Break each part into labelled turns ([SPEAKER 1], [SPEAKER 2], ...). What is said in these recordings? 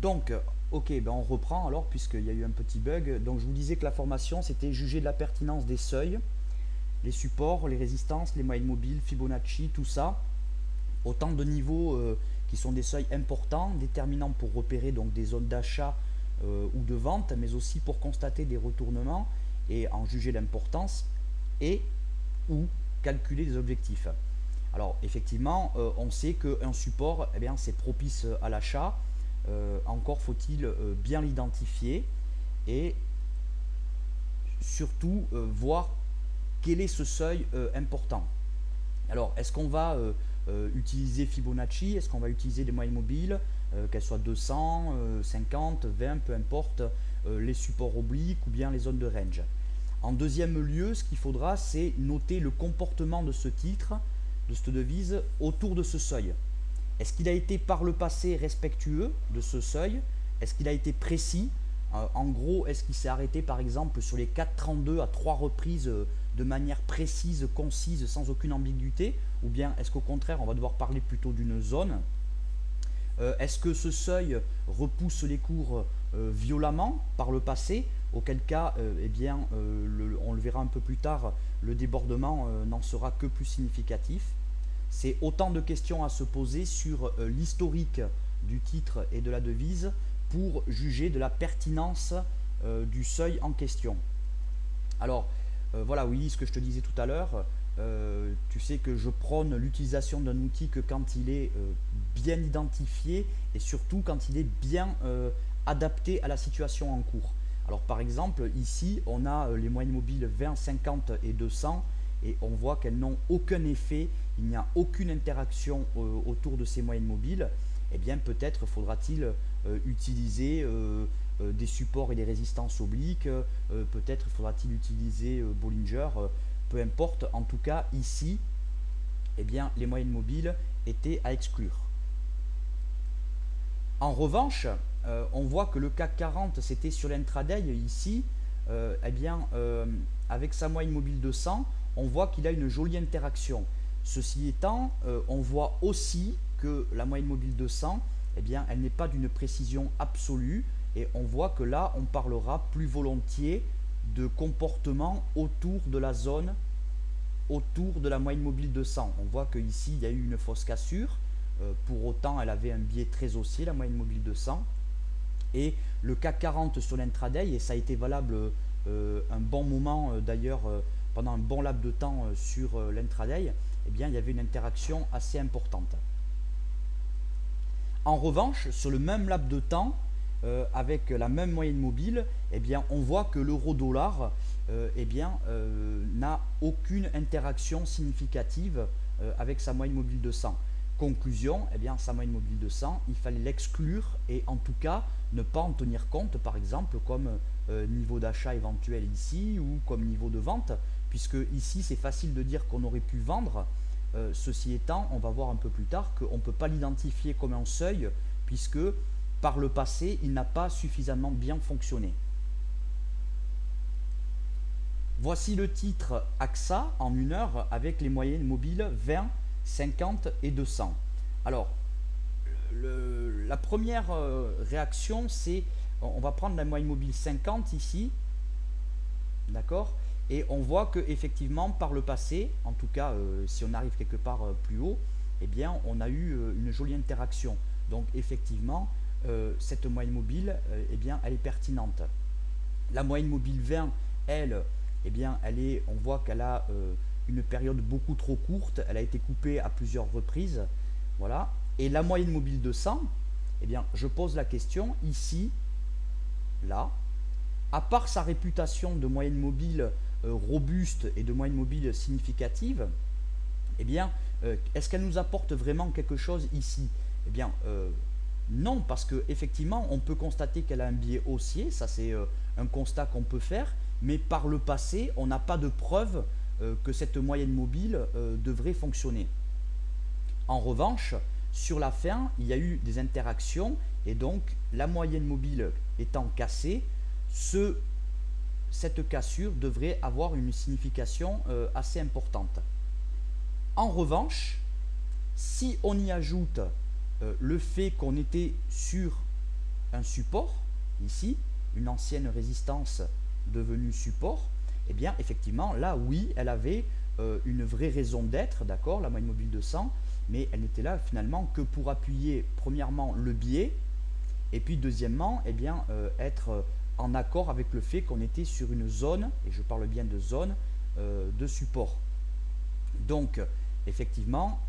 [SPEAKER 1] Donc, ok, ben on reprend alors, puisqu'il y a eu un petit bug. Donc, je vous disais que la formation, c'était juger de la pertinence des seuils, les supports, les résistances, les moyennes mobiles, Fibonacci, tout ça. Autant de niveaux qui sont des seuils importants, déterminants pour repérer donc des zones d'achat ou de vente, mais aussi pour constater des retournements et en juger l'importance et ou calculer des objectifs. Alors effectivement, on sait qu'un support, eh bien, c'est propice à l'achat. Encore faut-il bien l'identifier et surtout voir quel est ce seuil important. Alors, est-ce qu'on va utiliser Fibonacci? Est-ce qu'on va utiliser des moyennes mobiles, qu'elles soient 200, 50, 20, peu importe, les supports obliques ou bien les zones de range? En deuxième lieu, ce qu'il faudra, c'est noter le comportement de ce titre, de cette devise, autour de ce seuil. Est-ce qu'il a été par le passé respectueux de ce seuil? Est-ce qu'il a été précis? En gros, est-ce qu'il s'est arrêté par exemple sur les 4,32 à 3 reprises de manière précise, concise, sans aucune ambiguïté? Ou bien est-ce qu'au contraire, on va devoir parler plutôt d'une zone? Est-ce que ce seuil repousse les cours violemment par le passé? Auquel cas, eh bien, on le verra un peu plus tard, le débordement n'en sera que plus significatif. C'est autant de questions à se poser sur l'historique du titre et de la devise pour juger de la pertinence du seuil en question. Alors, voilà, oui, ce que je te disais tout à l'heure, tu sais que je prône l'utilisation d'un outil que quand il est bien identifié et surtout quand il est bien adapté à la situation en cours. Alors par exemple, ici, on a les moyennes mobiles 20, 50 et 200 et on voit qu'elles n'ont aucun effet, il n'y a aucune interaction autour de ces moyennes mobiles. Eh bien peut-être faudra-t-il utiliser des supports et des résistances obliques, peut-être faudra-t-il utiliser Bollinger, peu importe, en tout cas ici, eh bien, les moyennes mobiles étaient à exclure. En revanche, on voit que le CAC 40 c'était sur l'intraday ici, eh bien, avec sa moyenne mobile de 100, on voit qu'il a une jolie interaction. Ceci étant, on voit aussi que la moyenne mobile de 100, eh bien, elle n'est pas d'une précision absolue et on voit que là, on parlera plus volontiers de comportement autour de la zone, autour de la moyenne mobile de 100. On voit qu'ici, il y a eu une fausse cassure. Pour autant, elle avait un biais très haussier, la moyenne mobile de 100. Et le CAC 40 sur l'intraday, et ça a été valable un bon moment d'ailleurs, pendant un bon laps de temps sur l'intraday, eh bien, il y avait une interaction assez importante. En revanche, sur le même laps de temps, avec la même moyenne mobile, eh bien, on voit que l'euro-dollar eh n'a aucune interaction significative avec sa moyenne mobile de 100. Conclusion, eh bien, sa moyenne mobile de 100, il fallait l'exclure et en tout cas ne pas en tenir compte, par exemple, comme niveau d'achat éventuel ici ou comme niveau de vente, puisque ici c'est facile de dire qu'on aurait pu vendre. Ceci étant, on va voir un peu plus tard qu'on ne peut pas l'identifier comme un seuil, puisque par le passé, il n'a pas suffisamment bien fonctionné. Voici le titre AXA en une heure avec les moyennes mobiles 20, 50 et 200. Alors, la première réaction, c'est, on va prendre la moyenne mobile 50 ici, d'accord? Et on voit que effectivement par le passé, en tout cas si on arrive quelque part plus haut, eh bien on a eu une jolie interaction. Donc effectivement, cette moyenne mobile, eh bien elle est pertinente. La moyenne mobile 20, elle, eh bien on voit qu'elle a une période beaucoup trop courte, elle a été coupée à plusieurs reprises, voilà. Et la moyenne mobile de 100, eh bien je pose la question ici, là, à part sa réputation de moyenne mobile robuste et de moyenne mobile significative, eh bien, est-ce qu'elle nous apporte vraiment quelque chose ici? Eh bien, non, parce qu'effectivement, on peut constater qu'elle a un biais haussier, ça c'est un constat qu'on peut faire, mais par le passé, on n'a pas de preuve que cette moyenne mobile devrait fonctionner. En revanche, sur la fin, il y a eu des interactions, et donc la moyenne mobile étant cassée, cette cassure devrait avoir une signification assez importante. En revanche, si on y ajoute le fait qu'on était sur un support, ici, une ancienne résistance devenue support, eh bien effectivement là oui elle avait une vraie raison d'être, d'accord, la moyenne mobile de 100, mais elle n'était là finalement que pour appuyer premièrement le biais, et puis deuxièmement eh bien, être en accord avec le fait qu'on était sur une zone, et je parle bien de zone, de support. Donc effectivement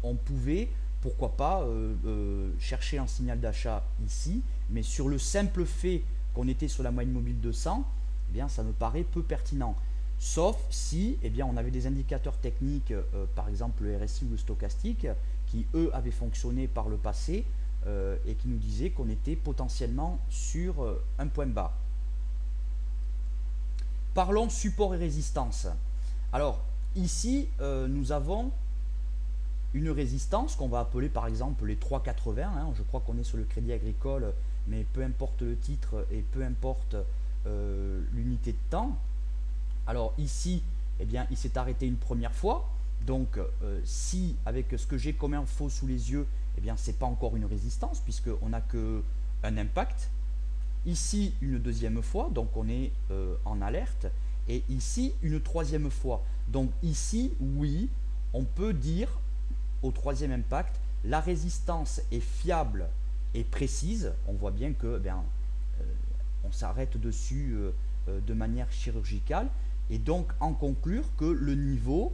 [SPEAKER 1] on pouvait pourquoi pas chercher un signal d'achat ici, mais sur le simple fait qu'on était sur la moyenne mobile de 100, eh bien, ça me paraît peu pertinent. Sauf si eh bien, on avait des indicateurs techniques, par exemple le RSI ou le stochastique, qui eux avaient fonctionné par le passé et qui nous disaient qu'on était potentiellement sur un point bas. Parlons support et résistance. Alors ici, nous avons une résistance qu'on va appeler par exemple les 3,80, hein, je crois qu'on est sur le Crédit Agricole, mais peu importe le titre et peu importe l'unité de temps. Alors ici, eh bien, il s'est arrêté une première fois, donc si avec ce que j'ai comme info sous les yeux, eh bien, c'est pas encore une résistance puisqu'on n'a qu'un impact. Ici, une deuxième fois, donc on est en alerte, et ici, une troisième fois. Donc ici, oui, on peut dire au troisième impact, la résistance est fiable et précise. On voit bien que on s'arrête dessus de manière chirurgicale, et donc en conclure que le niveau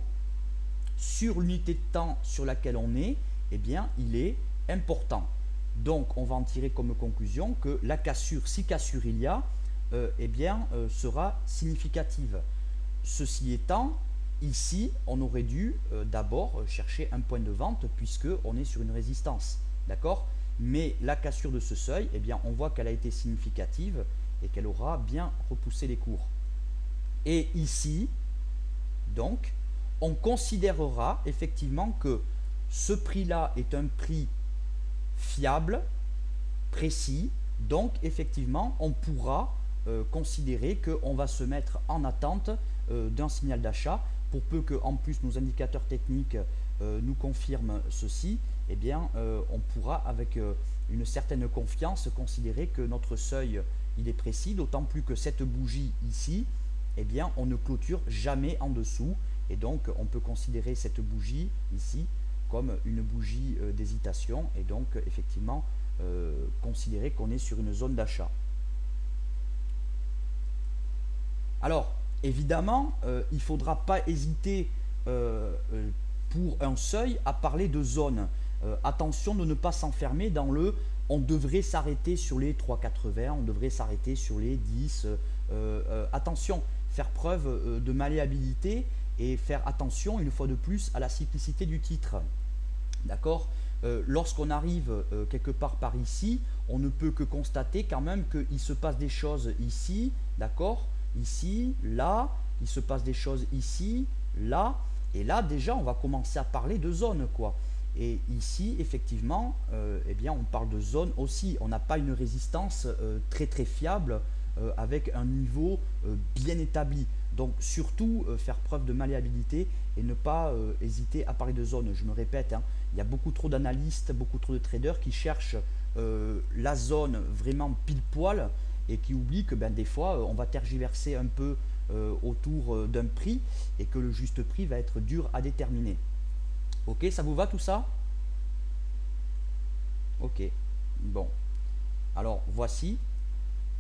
[SPEAKER 1] sur l'unité de temps sur laquelle on est, eh bien, il est important. Donc on va en tirer comme conclusion que la cassure, si cassure il y a, eh bien, sera significative. Ceci étant, ici, on aurait dû d'abord chercher un point de vente puisqu'on est sur une résistance. D'accord? Mais la cassure de ce seuil, eh bien, on voit qu'elle a été significative et qu'elle aura bien repoussé les cours. Et ici, donc, on considérera effectivement que ce prix-là est un prix fiable, précis. Donc, effectivement, on pourra considérer qu'on va se mettre en attente d'un signal d'achat. Pour peu que en plus nos indicateurs techniques nous confirment ceci, eh bien on pourra avec une certaine confiance considérer que notre seuil il est précis, d'autant plus que cette bougie ici, eh bien on ne clôture jamais en dessous, et donc on peut considérer cette bougie ici comme une bougie d'hésitation, et donc effectivement considérer qu'on est sur une zone d'achat. Alors évidemment, il ne faudra pas hésiter pour un seuil à parler de zone. Attention de ne pas s'enfermer dans le « on devrait s'arrêter sur les 3,80, on devrait s'arrêter sur les 10 ». Attention, faire preuve de malléabilité et faire attention une fois de plus à la cyclicité du titre. D'accord ? Lorsqu'on arrive quelque part par ici, on ne peut que constater quand même qu'il se passe des choses ici, d'accord ? Ici, là, il se passe des choses ici, là, et là déjà on va commencer à parler de zone, quoi. Et ici effectivement, eh bien on parle de zone aussi. On n'a pas une résistance très très fiable avec un niveau bien établi. Donc surtout faire preuve de malléabilité et ne pas hésiter à parler de zone. Je me répète, hein, il y a beaucoup trop d'analystes, beaucoup trop de traders qui cherchent la zone vraiment pile poil et qui oublient que des fois on va tergiverser un peu autour d'un prix et que le juste prix va être dur à déterminer. Ok, ça vous va tout ça? Ok, bon. Alors voici.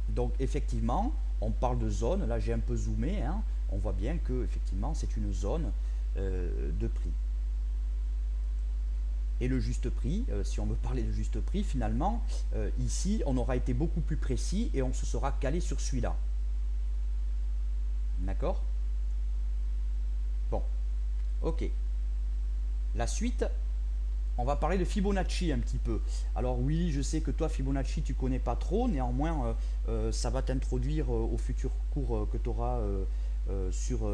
[SPEAKER 1] Donc effectivement, on parle de zone. Là j'ai un peu zoomé, hein. On voit bien que effectivement c'est une zone de prix. Et le juste prix, si on veut parler de juste prix, finalement, ici, on aura été beaucoup plus précis et on se sera calé sur celui-là. D'accord? Bon, ok. La suite, on va parler de Fibonacci un petit peu. Alors oui, je sais que toi, Fibonacci, tu connais pas trop. Néanmoins, ça va t'introduire au futur cours que tu auras sur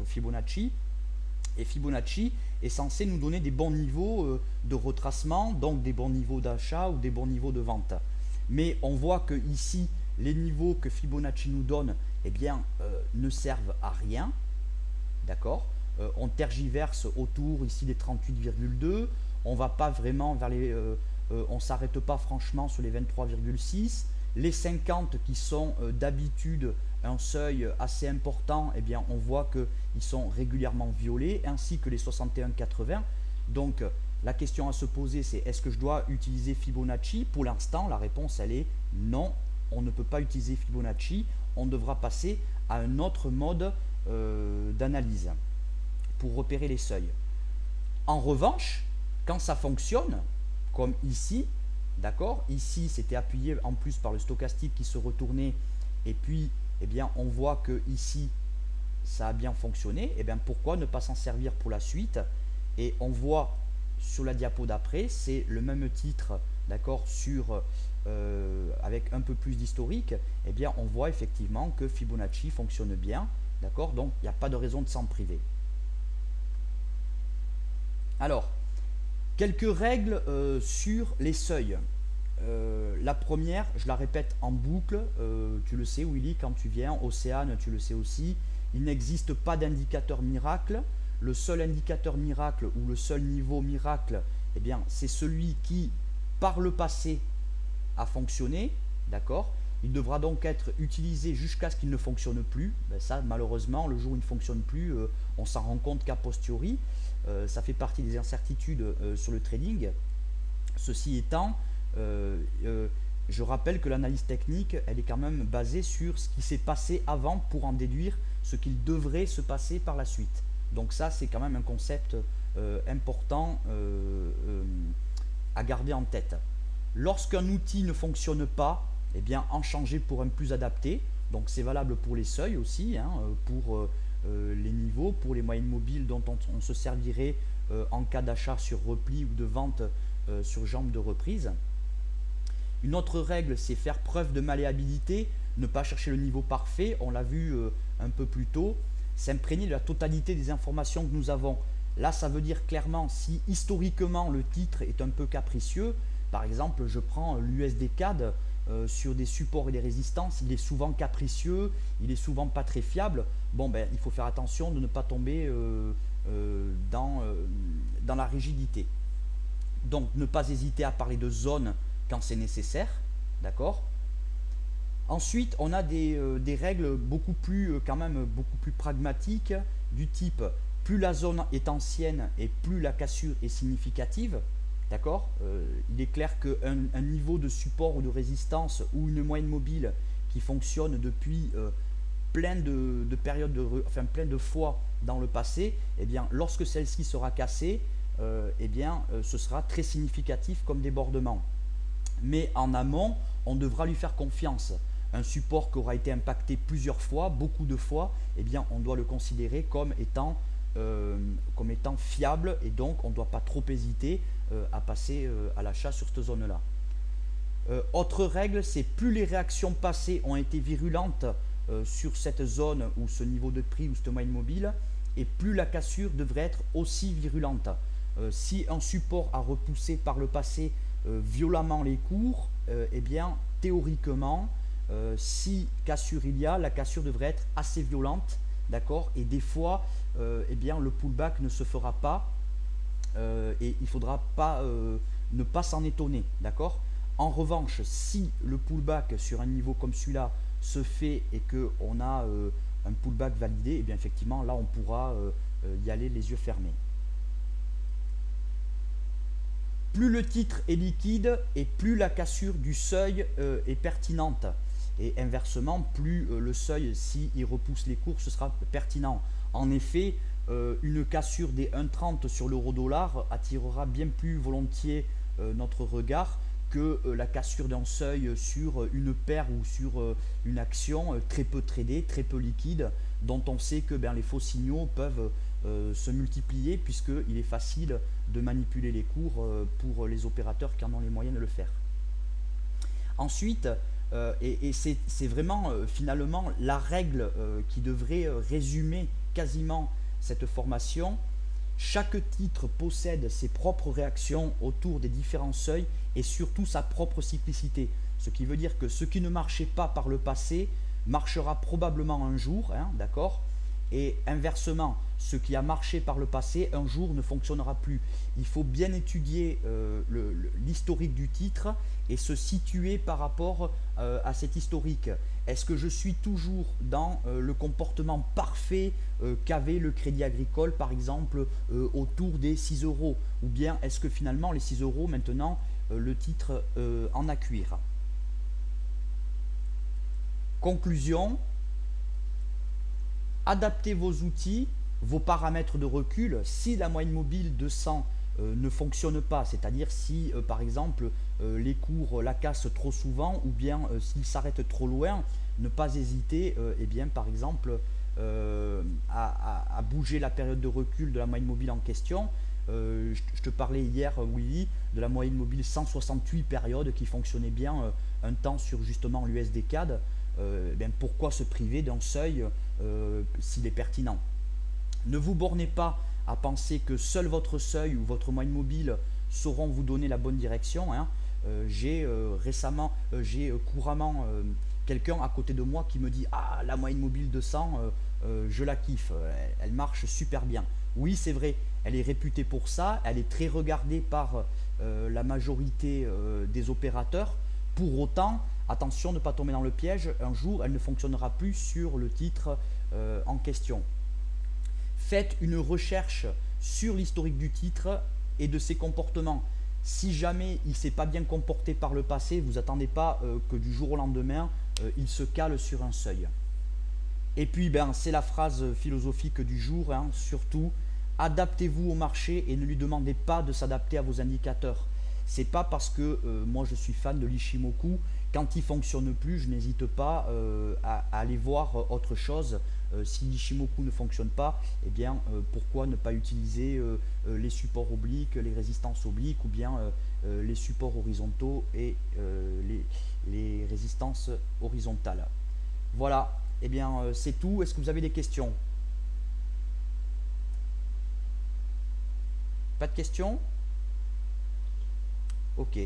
[SPEAKER 1] Fibonacci. Et Fibonacci est censé nous donner des bons niveaux de retracement, donc des bons niveaux d'achat ou des bons niveaux de vente. Mais on voit que ici, les niveaux que Fibonacci nous donne, eh bien, ne servent à rien. D'accord ? On tergiverse autour ici des 38,2. On ne va pas vraiment vers les on ne s'arrête pas franchement sur les 23,6. Les 50 qui sont d'habitude un seuil assez important, eh bien, on voit qu'ils sont régulièrement violés, ainsi que les 61,80. Donc la question à se poser, c'est est-ce que je dois utiliser Fibonacci? Pour l'instant, la réponse, elle est non, on ne peut pas utiliser Fibonacci. On devra passer à un autre mode d'analyse pour repérer les seuils. En revanche, quand ça fonctionne, comme ici, d'accord, ici c'était appuyé en plus par le stochastique qui se retournait, et puis eh bien, on voit que ici ça a bien fonctionné, et bien pourquoi ne pas s'en servir pour la suite? Et on voit sur la diapo d'après, c'est le même titre, d'accord, sur avec un peu plus d'historique, et bien on voit effectivement que Fibonacci fonctionne bien, d'accord, donc il n'y a pas de raison de s'en priver. Alors, quelques règles sur les seuils. La première, je la répète en boucle, tu le sais Willy, quand tu viens, Océane, tu le sais aussi, il n'existe pas d'indicateur miracle. Le seul indicateur miracle ou le seul niveau miracle, eh bien, c'est celui qui, par le passé, a fonctionné, d'accord. Il devra donc être utilisé jusqu'à ce qu'il ne fonctionne plus. Ben ça, malheureusement, le jour où il ne fonctionne plus, on s'en rend compte qu'a posteriori. Ça fait partie des incertitudes sur le trading. Ceci étant, je rappelle que l'analyse technique, elle est quand même basée sur ce qui s'est passé avant pour en déduire ce qu'il devrait se passer par la suite. Donc ça, c'est quand même un concept important à garder en tête. Lorsqu'un outil ne fonctionne pas, eh bien, en changer pour un plus adapté. Donc c'est valable pour les seuils aussi, hein, pour les niveaux, pour les moyennes mobiles dont on se servirait en cas d'achat sur repli ou de vente sur jambe de reprise. Une autre règle, c'est faire preuve de malléabilité, ne pas chercher le niveau parfait, on l'a vu un peu plus tôt, s'imprégner de la totalité des informations que nous avons. Là, ça veut dire clairement, si historiquement le titre est un peu capricieux, par exemple, je prends l'USD CAD sur des supports et des résistances, il est souvent capricieux, il est souvent pas très fiable. Bon, ben, il faut faire attention de ne pas tomber dans la rigidité. Donc, ne pas hésiter à parler de zone quand c'est nécessaire, d'accord. Ensuite, on a des règles beaucoup plus pragmatiques, du type plus la zone est ancienne et plus la cassure est significative. D'accord. Il est clair qu'un niveau de support ou de résistance ou une moyenne mobile qui fonctionne depuis plein de périodes, plein de fois dans le passé, eh bien, lorsque celle-ci sera cassée, eh bien, ce sera très significatif comme débordement. Mais en amont, on devra lui faire confiance. Un support qui aura été impacté plusieurs fois, beaucoup de fois, eh bien, on doit le considérer comme étant fiable, et donc on ne doit pas trop hésiter à passer à l'achat sur cette zone-là. Autre règle, c'est plus les réactions passées ont été virulentes sur cette zone ou ce niveau de prix ou cette moyenne mobile, et plus la cassure devrait être aussi virulente. Si un support a repoussé par le passé violemment les cours, eh bien théoriquement, si cassure il y a, la cassure devrait être assez violente, d'accord, et des fois eh bien, le pullback ne se fera pas et il ne faudra pas ne pas s'en étonner, d'accord. En revanche, si le pullback sur un niveau comme celui-là se fait et qu'on a un pullback validé, eh bien effectivement là on pourra y aller les yeux fermés. Plus le titre est liquide et plus la cassure du seuil est pertinente. Et inversement, plus le seuil, s'il repousse les cours, ce sera pertinent. En effet, une cassure des 1,30 sur l'euro-dollar attirera bien plus volontiers notre regard que la cassure d'un seuil sur une paire ou sur une action très peu tradée, très peu liquide, dont on sait que les faux signaux peuvent se multiplier, puisqu'il est facile de manipuler les cours pour les opérateurs qui en ont les moyens de le faire. Ensuite, et c'est vraiment finalement la règle qui devrait résumer quasiment cette formation, chaque titre possède ses propres réactions autour des différents seuils et surtout sa propre cyclicité. Ce qui veut dire que ce qui ne marchait pas par le passé marchera probablement un jour, hein, d'accord. Et inversement, ce qui a marché par le passé, un jour ne fonctionnera plus. Il faut bien étudier l'historique du titre et se situer par rapport à cet historique. Est-ce que je suis toujours dans le comportement parfait qu'avait le Crédit Agricole, par exemple, autour des 6 euros? Ou bien est-ce que finalement les 6 euros, maintenant, le titre en a cuir? Conclusion, adaptez vos outils, vos paramètres de recul. Si la moyenne mobile 200 ne fonctionne pas, c'est-à-dire si par exemple les cours la cassent trop souvent ou bien s'ils s'arrêtent trop loin, ne pas hésiter eh bien, par exemple à bouger la période de recul de la moyenne mobile en question. Je te parlais hier, Willy, de la moyenne mobile 168 périodes qui fonctionnait bien un temps sur justement l'USD CAD. Pourquoi se priver d'un seuil s'il est pertinent? Ne vous bornez pas à penser que seul votre seuil ou votre moyenne mobile sauront vous donner la bonne direction, hein. J'ai couramment quelqu'un à côté de moi qui me dit: ah, la moyenne mobile 200, je la kiffe, elle marche super bien. Oui, c'est vrai, elle est réputée pour ça, elle est très regardée par la majorité des opérateurs. Pour autant, attention de ne pas tomber dans le piège, un jour elle ne fonctionnera plus sur le titre en question. Faites une recherche sur l'historique du titre et de ses comportements. Si jamais il ne s'est pas bien comporté par le passé, vous attendez pas que du jour au lendemain, il se cale sur un seuil. Et puis, c'est la phrase philosophique du jour, hein, surtout, adaptez-vous au marché et ne lui demandez pas de s'adapter à vos indicateurs. C'est pas parce que moi je suis fan de l'Ishimoku, quand il fonctionne plus, je n'hésite pas à aller voir autre chose. Si l'Ishimoku ne fonctionne pas, eh bien pourquoi ne pas utiliser les supports obliques, les résistances obliques ou bien les supports horizontaux et les résistances horizontales. Voilà, eh bien c'est tout. Est-ce que vous avez des questions? Pas de questions? Ok.